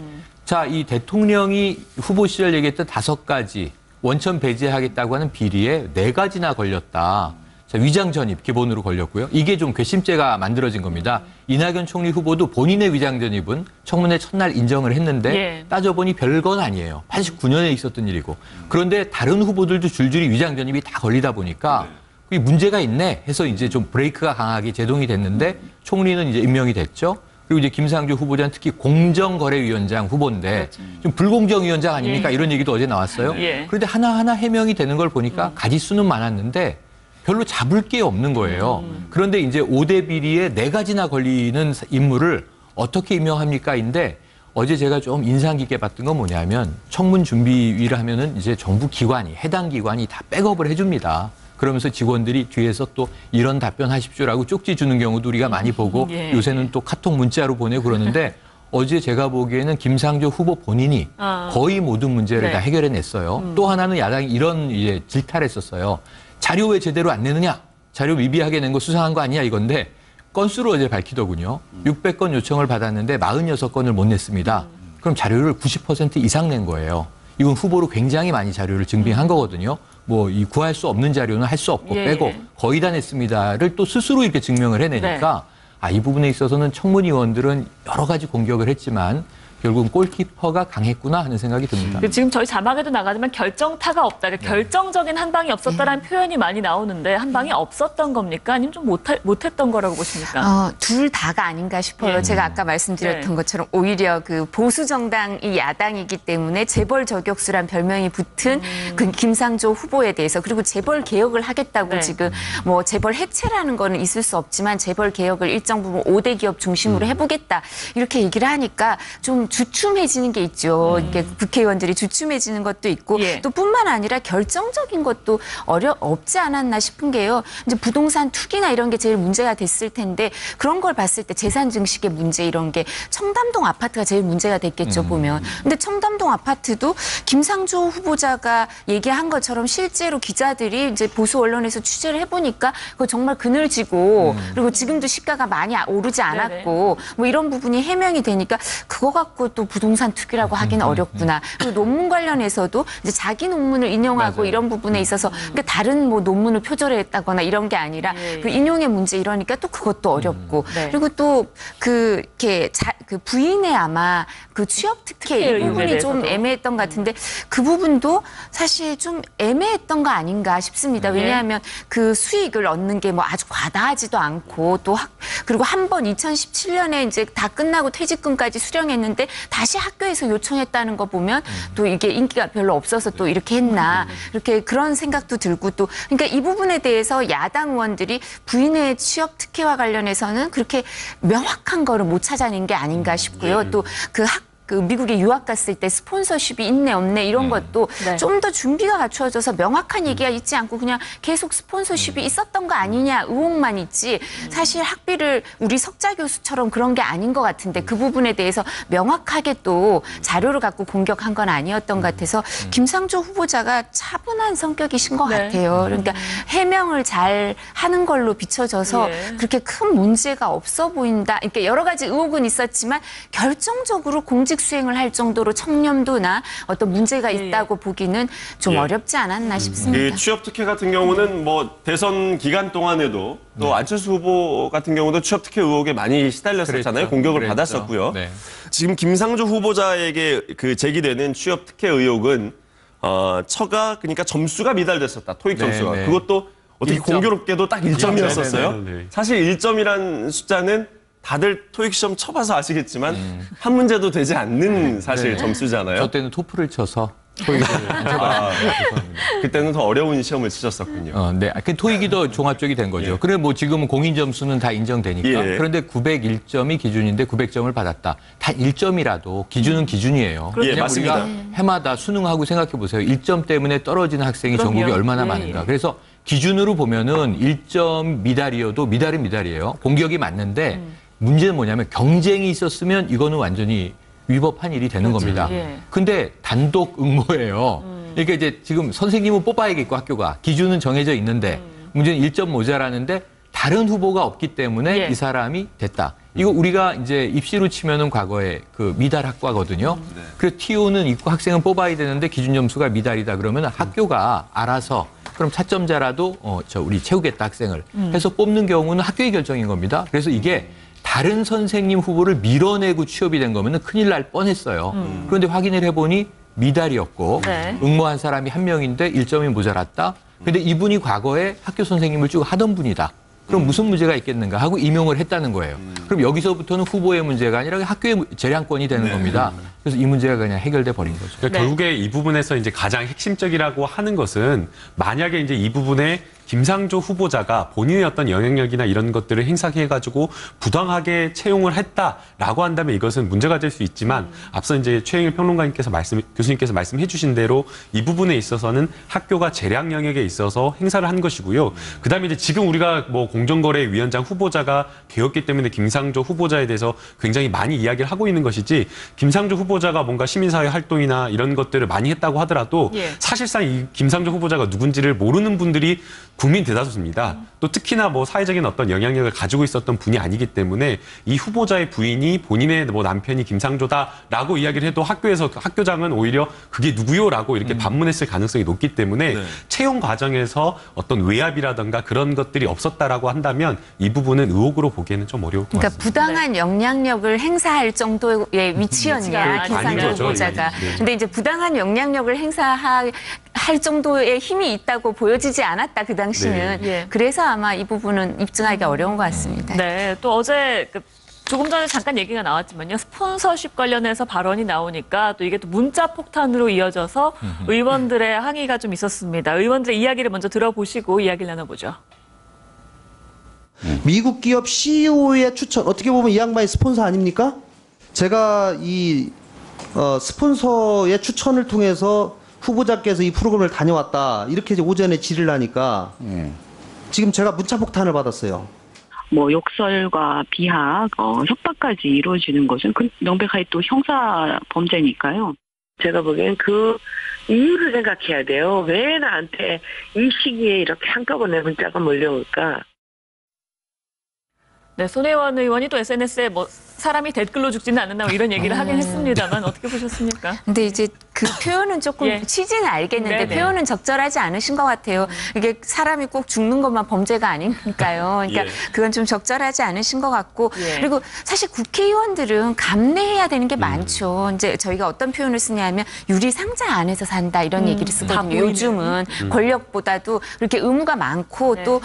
자, 이 대통령이 후보 시절 얘기했던 5가지 원천 배제하겠다고 하는 비리에 4가지나 걸렸다. 자, 위장 전입 기본으로 걸렸고요. 이게 좀 괘씸죄가 만들어진 겁니다. 이낙연 총리 후보도 본인의 위장 전입은 청문회 첫날 인정을 했는데 따져보니 별건 아니에요. 89년에 있었던 일이고. 그런데 다른 후보들도 줄줄이 위장 전입이 다 걸리다 보니까 그게 문제가 있네 해서 이제 좀 브레이크가 강하게 제동이 됐는데 총리는 이제 임명이 됐죠. 그리고 이제 김상조 후보자는 특히 공정거래위원장 후보인데 좀 불공정위원장 아닙니까? 이런 얘기도 어제 나왔어요. 그런데 하나하나 해명이 되는 걸 보니까 가지수는 많았는데 별로 잡을 게 없는 거예요. 그런데 이제 5대 비리에 4가지나 걸리는 인물을 어떻게 임명합니까?인데 어제 제가 좀 인상 깊게 봤던 건 뭐냐면 청문준비위를 하면은 이제 정부 기관이 해당 기관이 다 백업을 해줍니다. 그러면서 직원들이 뒤에서 또 이런 답변하십시오라고 쪽지 주는 경우도 우리가 많이 보고 요새는 또 카톡 문자로 보내고 그러는데 어제 제가 보기에는 김상조 후보 본인이 거의 모든 문제를 다 해결해냈어요. 또 하나는 야당이 이런 이제 질타를 했었어요. 자료 왜 제대로 안 내느냐? 자료 미비하게 낸 거 수상한 거 아니냐 이건데 건수로 어제 밝히더군요. 600건 요청을 받았는데 46건을 못 냈습니다. 그럼 자료를 90% 이상 낸 거예요. 이건 후보로 굉장히 많이 자료를 증빙한 거거든요. 뭐 이 구할 수 없는 자료는 할 수 없고 빼고 거의 다 냈습니다를 또 스스로 이렇게 증명을 해내니까 이 부분에 있어서는 청문위원들은 여러 가지 공격을 했지만 결국은 골키퍼가 강했구나 하는 생각이 듭니다. 지금 저희 자막에도 나가지만 결정타가 없다. 그러니까 결정적인 한 방이 없었다라는 표현이 많이 나오는데 한 방이 없었던 겁니까? 아니면 좀 못했던 거라고 보십니까? 둘 다가 아닌가 싶어요. 제가 아까 말씀드렸던 것처럼 오히려 그 보수 정당이 야당이기 때문에 재벌 저격수란 별명이 붙은 그 김상조 후보에 대해서 그리고 재벌 개혁을 하겠다고 지금 뭐 재벌 해체라는 거는 있을 수 없지만 재벌 개혁을 일정 부분 5대 기업 중심으로 해보겠다 이렇게 얘기를 하니까 좀 주춤해지는 게 있죠. 이렇게 국회의원들이 주춤해지는 것도 있고 또 뿐만 아니라 결정적인 것도 없지 않았나 싶은 게요. 이제 부동산 투기나 이런 게 제일 문제가 됐을 텐데 그런 걸 봤을 때 재산 증식의 문제 이런 게 청담동 아파트가 제일 문제가 됐겠죠 보면. 근데 청담동 아파트도 김상조 후보자가 얘기한 것처럼 실제로 기자들이 이제 보수 언론에서 취재를 해보니까 그거 정말 그늘지고 그리고 지금도 시가가 많이 오르지 않았고 뭐 이런 부분이 해명이 되니까 그거 갖고 가지고 또 부동산 투기라고 하기는 어렵구나. 그리고 논문 관련해서도 이제 자기 논문을 인용하고 맞아요. 이런 부분에 있어서 그러니까 다른 뭐 논문을 표절했다거나 이런 게 아니라 그 인용의 문제 이러니까 또 그것도 어렵고 네. 그리고 또 그 부인의 아마 그 취업 특혜 이 의혹에 부분이 좀 대해서도. 애매했던 것 같은데 그 부분도 사실 좀 애매했던 거 아닌가 싶습니다. 왜냐하면 그 수익을 얻는 게 뭐 아주 과다하지도 않고 또 그리고 한 번 2017년에 이제 다 끝나고 퇴직금까지 수령했는데 다시 학교에서 요청했다는 거 보면 또 이게 인기가 별로 없어서 또 이렇게 했나 이렇게 그런 생각도 들고 또 그러니까 이 부분에 대해서 야당 의원들이 부인의 취업 특혜와 관련해서는 그렇게 명확한 거를 못 찾아낸 게 아닌가 싶고요. 또 그 미국에 유학 갔을 때 스폰서십이 있네 없네 이런 것도 네. 좀 더 준비가 갖추어져서 명확한 얘기가 있지 않고 그냥 계속 스폰서십이 있었던 거 아니냐 의혹만 있지 사실 학비를 우리 석자 교수처럼 그런 게 아닌 것 같은데 그 부분에 대해서 명확하게 또 자료를 갖고 공격한 건 아니었던 것 같아서 김상조 후보자가 차분한 성격이신 것 네. 같아요. 그러니까 해명을 잘 하는 걸로 비춰져서 예. 그렇게 큰 문제가 없어 보인다. 그러니까 여러 가지 의혹은 있었지만 결정적으로 공직 수행을 할 정도로 청렴도나 어떤 문제가 있다고 보기는 좀 예. 어렵지 않았나 싶습니다. 이 취업 특혜 같은 경우는 뭐 대선 기간 동안에도 또 안철수 후보 같은 경우도 취업 특혜 의혹에 많이 시달렸었잖아요. 공격을 받았었고요. 네. 지금 김상조 후보자에게 그 제기되는 취업 특혜 의혹은 처가 그러니까 점수가 미달됐었다. 토익 점수가. 네. 그것도 어떻게 1점. 공교롭게도 딱 1점이었었어요. 네, 네, 네. 사실 1점이란 숫자는 다들 토익 시험 쳐봐서 아시겠지만 한 문제도 되지 않는 사실 네. 점수잖아요. 저 때는 토플을 쳐서 토익을 안 쳐봤습니다. 죄송합니다. 그때는 더 어려운 시험을 치셨었군요. 네. 그 토익이 더 종합적이 된 거죠. 예. 그래 뭐 지금은 공인 점수는 다 인정되니까. 예. 그런데 901점이 기준인데 900점을 받았다. 단 1점이라도 기준은 기준이에요. 예, 왜냐면 맞습니다. 우리가 해마다 수능하고 생각해 보세요. 1점 때문에 떨어지는 학생이 그럼요. 전국에 얼마나 예, 많은가. 예. 그래서 기준으로 보면은 1점 미달이어도 미달은 미달이에요. 공격이 맞는데 문제는 뭐냐면 경쟁이 있었으면 이거는 완전히 위법한 일이 되는 겁니다. 예. 근데 단독 응모예요. 그러니까 이제 지금 선생님은 뽑아야겠고 학교가 기준은 정해져 있는데 문제는 1점 모자라는데 다른 후보가 없기 때문에 예. 이 사람이 됐다. 이거 우리가 이제 입시로 치면은 과거에 그 미달 학과거든요. 그래서 TO는 있고 학생은 뽑아야 되는데 기준 점수가 미달이다 그러면 학교가 알아서 그럼 차점자라도 우리 채우겠다 학생을 해서 뽑는 경우는 학교의 결정인 겁니다. 그래서 이게 다른 선생님 후보를 밀어내고 취업이 된 거면 큰일 날 뻔했어요. 그런데 확인을 해보니 미달이었고 네. 응모한 사람이 한 명인데 1점이 모자랐다. 근데 이분이 과거에 학교 선생님을 쭉 하던 분이다. 그럼 무슨 문제가 있겠는가 하고 임용을 했다는 거예요. 그럼 여기서부터는 후보의 문제가 아니라 학교의 재량권이 되는 겁니다. 그래서 이 문제가 그냥 해결돼 버린 거죠. 그러니까 결국에 이 부분에서 이제 가장 핵심적이라고 하는 것은 만약에 이제 이 부분에 김상조 후보자가 본인의 어떤 영향력이나 이런 것들을 행사해가지고 부당하게 채용을 했다라고 한다면 이것은 문제가 될 수 있지만 앞서 이제 최영일 평론가님께서 교수님께서 말씀해주신 대로 이 부분에 있어서는 학교가 재량 영역에 있어서 행사를 한 것이고요. 그다음에 이제 지금 우리가 뭐 공정거래위원장 후보자가 되었기 때문에 김상조 후보자에 대해서 굉장히 많이 이야기를 하고 있는 것이지 김상조 후보자가 뭔가 시민사회 활동이나 이런 것들을 많이 했다고 하더라도 예. 사실상 이 김상조 후보자가 누군지를 모르는 분들이 국민 대다수입니다. 또 특히나 뭐 사회적인 어떤 영향력을 가지고 있었던 분이 아니기 때문에 이 후보자의 부인이 본인의 뭐 남편이 김상조다라고 이야기를 해도 학교장은 오히려 그게 누구요라고 이렇게 반문했을 가능성이 높기 때문에 채용 과정에서 어떤 외압이라든가 그런 것들이 없었다라고 한다면 이 부분은 의혹으로 보기에는 좀 어려울 것 그러니까 같습니다. 부당한 영향력을 행사할 정도의 위치였냐 위치가 김상조 아닌 거죠. 후보자가. 네. 근데 이제 부당한 영향력을 행사할 정도의 힘이 있다고 보여지지 않았다 그 당시는. 네. 그래서 아마 이 부분은 입증하기가 어려운 것 같습니다. 네, 또 어제 조금 전에 잠깐 얘기가 나왔지만요. 스폰서십 관련해서 발언이 나오니까 또 이게 또 문자 폭탄으로 이어져서 의원들의 항의가 좀 있었습니다. 의원들의 이야기를 먼저 들어보시고 이야기를 나눠보죠. 미국 기업 CEO의 추천, 어떻게 보면 이 양반이 스폰서 아닙니까? 제가 이 스폰서의 추천을 통해서 후보자께서 이 프로그램을 다녀왔다 이렇게 이제 오전에 질의를 하니까 지금 제가 문자폭탄을 받았어요. 뭐 욕설과 비하, 협박까지 이루어지는 것은 명백하게 또 형사 범죄니까요. 제가 보기엔 그 이유를 생각해야 돼요. 왜 나한테 이 시기에 이렇게 한꺼번에 문자가 몰려올까? 네, 손혜원 의원이 또 SNS에 뭐 사람이 댓글로 죽지는 않는다 뭐 이런 얘기를 하긴 했습니다만 어떻게 보셨습니까? 근데 이제 그 표현은 조금 취지는 알겠는데 네네. 표현은 적절하지 않으신 것 같아요. 이게 사람이 꼭 죽는 것만 범죄가 아니니까요. 그러니까 그건 좀 적절하지 않으신 것 같고 그리고 사실 국회의원들은 감내해야 되는 게 많죠. 이제 저희가 어떤 표현을 쓰냐면 유리 상자 안에서 산다 이런 얘기를 쓰거든요. 요즘은 권력보다도 그렇게 의무가 많고 또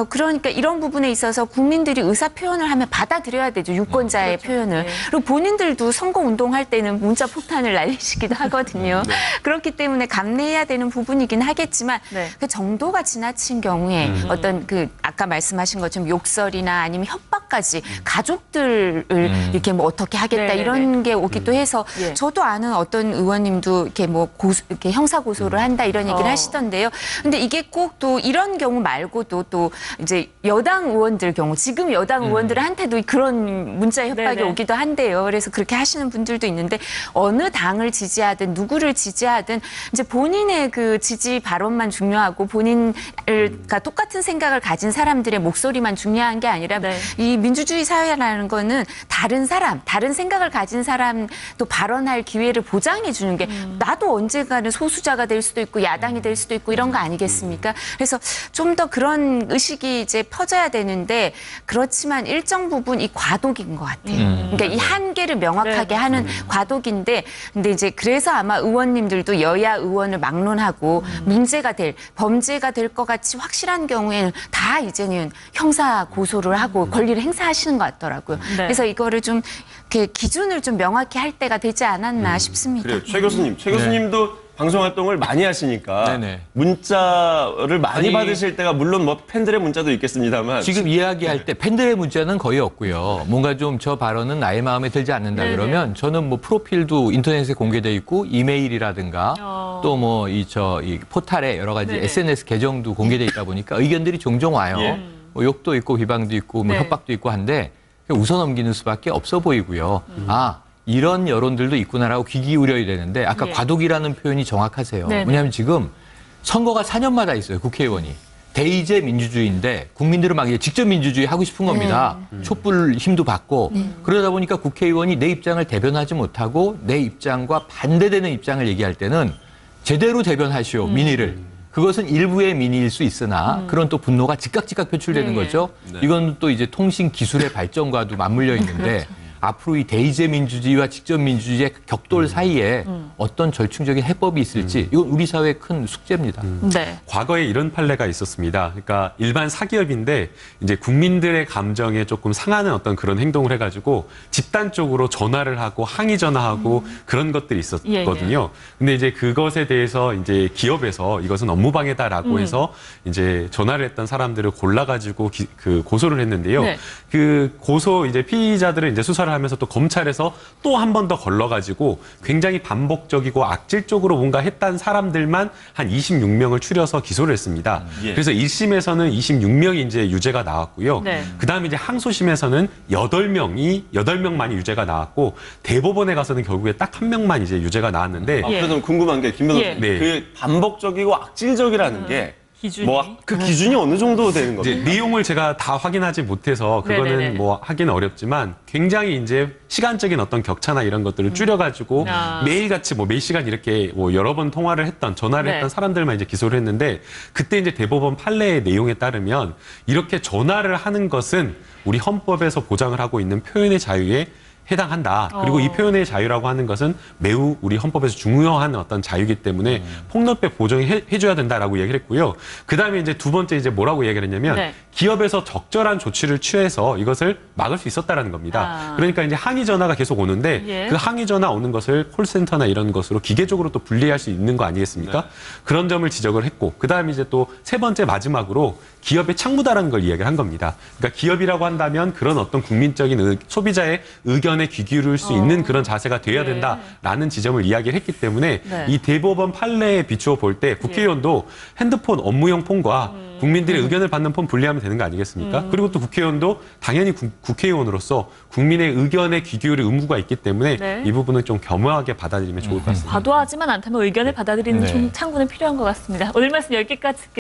그러니까 이런 부분에 있어서 국민들이 의사 표현을 하면 받아들여야 되죠. 유권자의 표현을. 그리고 본인들도 선거 운동할 때는 문자 폭탄을 날리시기도 하거든요. 그렇기 때문에 감내해야 되는 부분이긴 하겠지만 그 정도가 지나친 경우에 어떤 그 아까 말씀하신 것처럼 욕설이나 아니면 협박까지 가족들을 이렇게 뭐 어떻게 하겠다 이런 게 오기도 해서 저도 아는 어떤 의원님도 이렇게 뭐 이렇게 형사 고소를 한다 이런 얘기를 하시던데요. 근데 이게 꼭 또 이런 경우 말고도 또 이제 여당 의원들 경우 지금 여당 의원들한테도 그런 문자 협박이 오기도 한대요. 그래서 그렇게 하시는 분들도 있는데 어느 당을 지지하든 누구를 지지하든 이제 본인의 그 지지 발언만 중요하고 본인과 똑같은 생각을 가진 사람들의 목소리만 중요한 게 아니라 이 민주주의 사회라는 거는 다른 사람, 다른 생각을 가진 사람도 발언할 기회를 보장해 주는 게 나도 언젠가는 소수자가 될 수도 있고 야당이 될 수도 있고 이런 거 아니겠습니까? 그래서 좀 더 그런 의식이 이제 퍼져야 되는데 그렇지만 일정 부분 이 과도기인 것 같아요. 그러니까 이 한계를 명확하게 하는 과도기인데 근데 이제 그래서 아마 의원님들도 여야 의원을 막론하고 문제가 될 범죄가 될 것 같이 확실한 경우에는 다 이제는 형사 고소를 하고 권리를 행사하시는 것 같더라고요. 그래서 이거를 좀 이렇게 기준을 좀 명확히 할 때가 되지 않았나 싶습니다. 그래요. 최 교수님. 최 교수님도 방송 활동을 많이 하시니까 문자를 많이 받으실 때가 물론 뭐 팬들의 문자도 있겠습니다만 지금 이야기할 때 팬들의 문자는 거의 없고요. 뭔가 좀 저 발언은 나의 마음에 들지 않는다 그러면 저는 뭐 프로필도 인터넷에 공개돼 있고 이메일이라든가 또 뭐 이 포탈에 여러 가지 SNS 계정도 공개돼 있다 보니까 의견들이 종종 와요. 뭐 욕도 있고 비방도 있고 뭐 협박도 있고 한데 웃어 넘기는 수밖에 없어 보이고요. 이런 여론들도 있구나라고 귀 기울여야 되는데 아까 과도기라는 표현이 정확하세요. 왜냐하면 지금 선거가 4년마다 있어요. 국회의원이. 대의제 민주주의인데 국민들은 막 직접 민주주의 하고 싶은 겁니다. 촛불 힘도 받고 그러다 보니까 국회의원이 내 입장을 대변하지 못하고 내 입장과 반대되는 입장을 얘기할 때는 제대로 대변하시오 민의를. 그것은 일부의 민의일 수 있으나 그런 또 분노가 즉각 표출되는 거죠. 이건 또 이제 통신 기술의 발전과도 맞물려 있는데 앞으로 이 대의제 민주주의와 직접 민주주의의 격돌 사이에 어떤 절충적인 해법이 있을지 이건 우리 사회의 큰 숙제입니다. 과거에 이런 판례가 있었습니다. 그러니까 일반 사기업인데 이제 국민들의 감정에 조금 상하는 어떤 그런 행동을 해가지고 집단적으로 전화를 하고 항의 전화하고 그런 것들이 있었거든요. 근데 이제 그것에 대해서 이제 기업에서 이것은 업무방해다라고 해서 이제 전화를 했던 사람들을 골라가지고 그 고소를 했는데요. 그 고소 이제 피의자들을 이제 수사를 하면서 또 검찰에서 또 한 번 더 걸러가지고 굉장히 반복적이고 악질적으로 뭔가 했던 사람들만 한 26명을 추려서 기소를 했습니다. 그래서 1심에서는 26명이 이제 유죄가 나왔고요. 그다음에 이제 항소심에서는 8명만이 유죄가 나왔고 대법원에 가서는 결국에 딱 1명만 이제 유죄가 나왔는데 그래도 궁금한 게 김 변호사님 그 반복적이고 악질적이라는 게 그 기준이 어느 정도 되는 겁니까? 내용을 제가 다 확인하지 못해서 그거는 뭐 하기는 어렵지만 굉장히 이제 시간적인 어떤 격차나 이런 것들을 줄여가지고 매일같이 뭐 몇 시간 이렇게 뭐 여러 번 통화를 했던 전화를 했던 사람들만 이제 기소를 했는데 그때 이제 대법원 판례의 내용에 따르면 이렇게 전화를 하는 것은 우리 헌법에서 보장을 하고 있는 표현의 자유에 해당한다. 그리고 이 표현의 자유라고 하는 것은 매우 우리 헌법에서 중요한 어떤 자유이기 때문에 폭력배 보정해줘야 된다라고 얘기를 했고요. 그 다음에 이제 두 번째 이제 뭐라고 얘기를 했냐면 기업에서 적절한 조치를 취해서 이것을 막을 수 있었다라는 겁니다. 그러니까 이제 항의 전화가 계속 오는데 그 항의 전화 오는 것을 콜센터나 이런 것으로 기계적으로 또 분리할 수 있는 거 아니겠습니까? 그런 점을 지적을 했고 그 다음에 이제 또 세 번째 마지막으로 기업의 창무다라는 걸 이야기를 한 겁니다. 그러니까 기업이라고 한다면 그런 어떤 국민적인 소비자의 의견에 귀 기울일 수 있는 그런 자세가 돼야 된다라는 지점을 이야기를 했기 때문에 이 대법원 판례에 비추어 볼 때 국회의원도 핸드폰 업무용 폰과 국민들의 의견을 받는 폰 분리하면 되는 거 아니겠습니까? 그리고 또 국회의원도 당연히 국회의원으로서 국민의 의견에 귀 기울일 의무가 있기 때문에 이 부분은 좀 겸허하게 받아들이면 좋을 것 같습니다. 과도하지만 않다면 의견을 받아들이는 창구는 필요한 것 같습니다. 오늘 말씀 여기까지 듣겠습니다.